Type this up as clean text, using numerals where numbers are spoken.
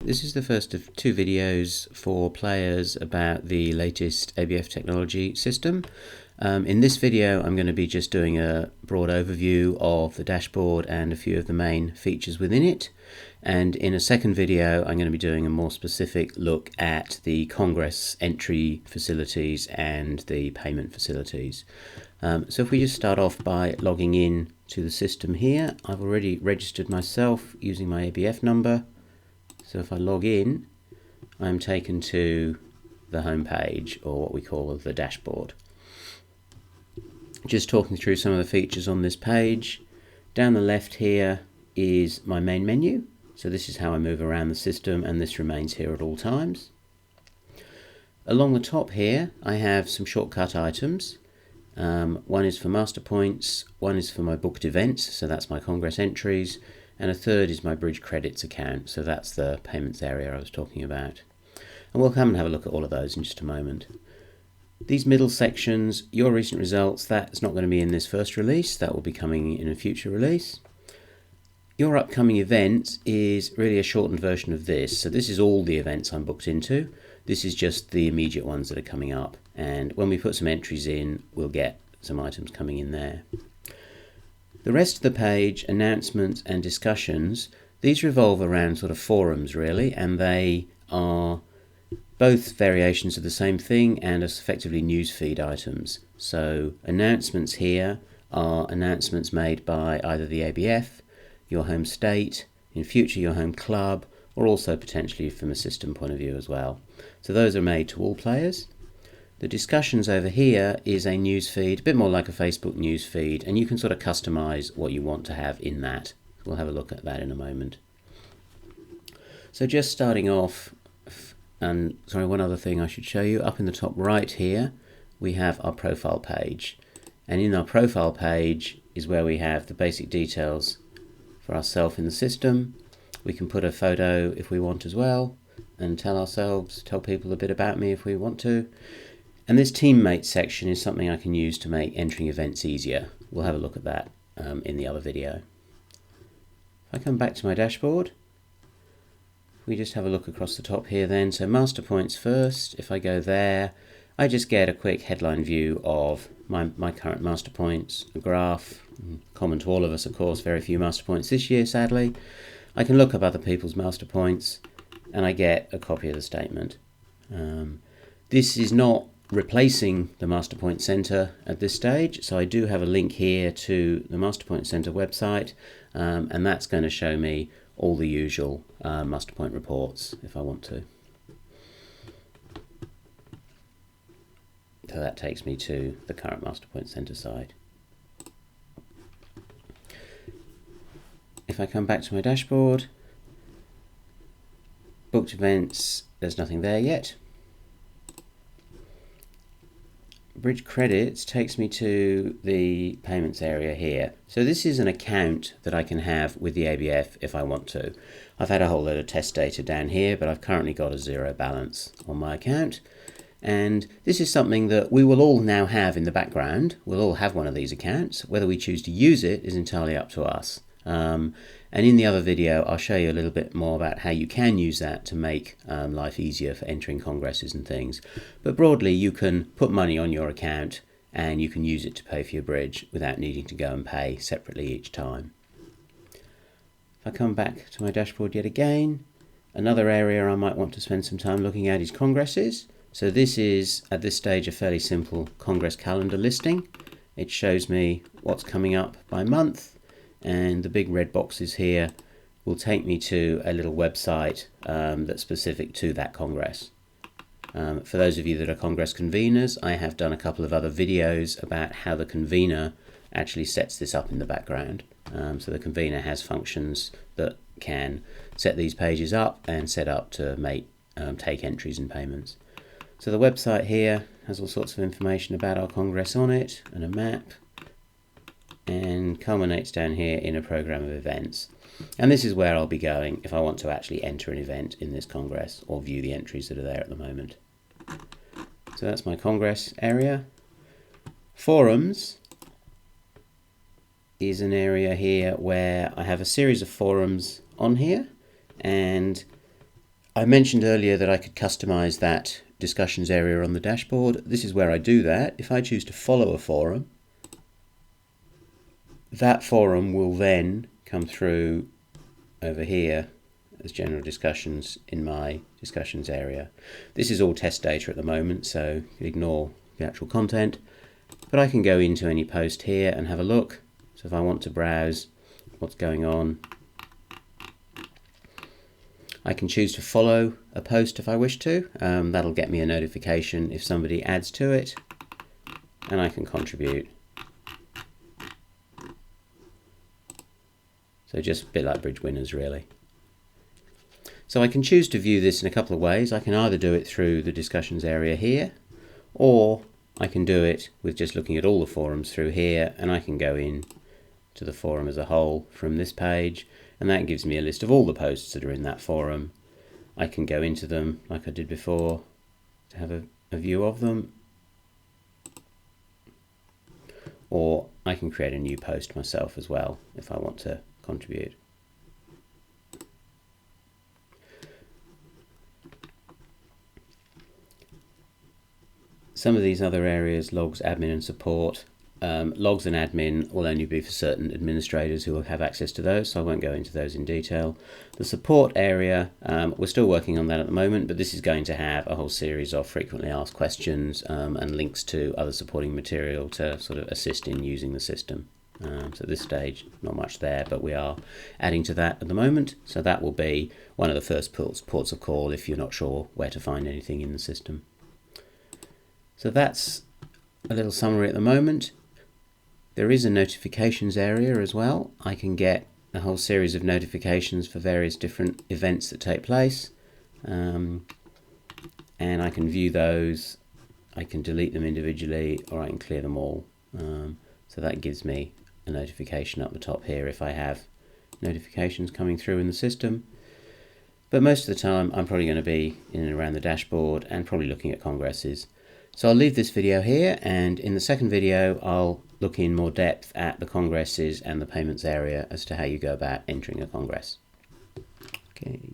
This is the first of two videos for players about the latest ABF technology system. In this video I'm going to be just doing a broad overview of the dashboard and a few of the main features within it. And in a second video I'm going to be doing a more specific look at the Congress entry facilities and the payment facilities. So if we just start off by logging in to the system here, I've already registered myself using my ABF number. So if I log in, I'm taken to the home page, or what we call the dashboard. Just talking through some of the features on this page. Down the left here is my main menu. So this is how I move around the system, and this remains here at all times. Along the top here, I have some shortcut items. One is for master points, one is for my booked events, so that's my Congress entries, and a third is my bridge credits account, so that's the payments area I was talking about. And we'll come and have a look at all of those in just a moment. These middle sections, your recent results, that's not going to be in this first release, that will be coming in a future release. Your upcoming event is really a shortened version of this, so this is all the events I'm booked into. This is just the immediate ones that are coming up, and when we put some entries in, we'll get some items coming in there. The rest of the page, announcements and discussions, these revolve around sort of forums really, and they are both variations of the same thing and as effectively newsfeed items. So announcements here are announcements made by either the ABF, your home state, in future your home club, or also potentially from a system point of view as well. So those are made to all players. The discussions over here is a news feed, a bit more like a Facebook news feed, and you can sort of customize what you want to have in that. We'll have a look at that in a moment. So just starting off, and sorry, one other thing I should show you. Up in the top right here, we have our profile page. And in our profile page is where we have the basic details for ourselves in the system. We can put a photo if we want as well, and tell people a bit about me if we want to. And this teammate section is something I can use to make entering events easier. We'll have a look at that in the other video. If I come back to my dashboard, we just have a look across the top here then. So master points first. If I go there, I just get a quick headline view of my current master points, a graph, common to all of us of course, very few master points this year sadly. I can look up other people's master points and I get a copy of the statement. This is not replacing the Masterpoint Center at this stage, so I do have a link here to the Masterpoint Center website, and that's going to show me all the usual Masterpoint reports if I want to. So that takes me to the current Masterpoint Center side. If I come back to my dashboard, booked events, there's nothing there yet. Bridge credits takes me to the payments area here. So this is an account that I can have with the ABF if I want to. I've had a whole load of test data down here, but I've currently got a zero balance on my account. And this is something that we will all now have in the background. We'll all have one of these accounts. Whether we choose to use it is entirely up to us. And in the other video, I'll show you a little bit more about how you can use that to make life easier for entering congresses and things. But broadly, you can put money on your account and you can use it to pay for your bridge without needing to go and pay separately each time. If I come back to my dashboard yet again, another area I might want to spend some time looking at is congresses. So this is, at this stage, a fairly simple Congress calendar listing. It shows me what's coming up by month. And the big red boxes here will take me to a little website that's specific to that Congress. For those of you that are Congress conveners, I have done a couple of other videos about how the convener actually sets this up in the background. So the convener has functions that can set these pages up and set up to take entries and payments. So the website here has all sorts of information about our Congress on it and a map, and culminates down here in a program of events. And this is where I'll be going if I want to actually enter an event in this Congress or view the entries that are there at the moment. So that's my Congress area. Forums is an area here where I have a series of forums on here, and I mentioned earlier that I could customize that discussions area on the dashboard. This is where I do that. If I choose to follow a forum, that forum will then come through over here as general discussions in my discussions area. This is all test data at the moment, so ignore the actual content, but I can go into any post here and have a look. So if I want to browse what's going on, I can choose to follow a post if I wish to. That'll get me a notification if somebody adds to it, and I can contribute. So just a bit like Bridge Winners, really. So I can choose to view this in a couple of ways. I can either do it through the discussions area here, or I can do it with just looking at all the forums through here, and I can go in to the forum as a whole from this page, and that gives me a list of all the posts that are in that forum. I can go into them like I did before to have a view of them, or I can create a new post myself as well if I want to contribute. Some of these other areas, logs, admin and support, logs and admin will only be for certain administrators who will have access to those, so I won't go into those in detail. The support area, we're still working on that at the moment, but this is going to have a whole series of frequently asked questions and links to other supporting material to sort of assist in using the system. So at this stage, not much there, but we are adding to that at the moment, so that will be one of the first ports of call if you're not sure where to find anything in the system. So that's a little summary at the moment. There is a notifications area as well. I can get a whole series of notifications for various different events that take place, and I can view those. I can delete them individually, or I can clear them all. So that gives me a notification up the top here if I have notifications coming through in the system. But most of the time I'm probably going to be in and around the dashboard and probably looking at congresses. So I'll leave this video here, and in the second video I'll look in more depth at the congresses and the payments area as to how you go about entering a congress. Okay.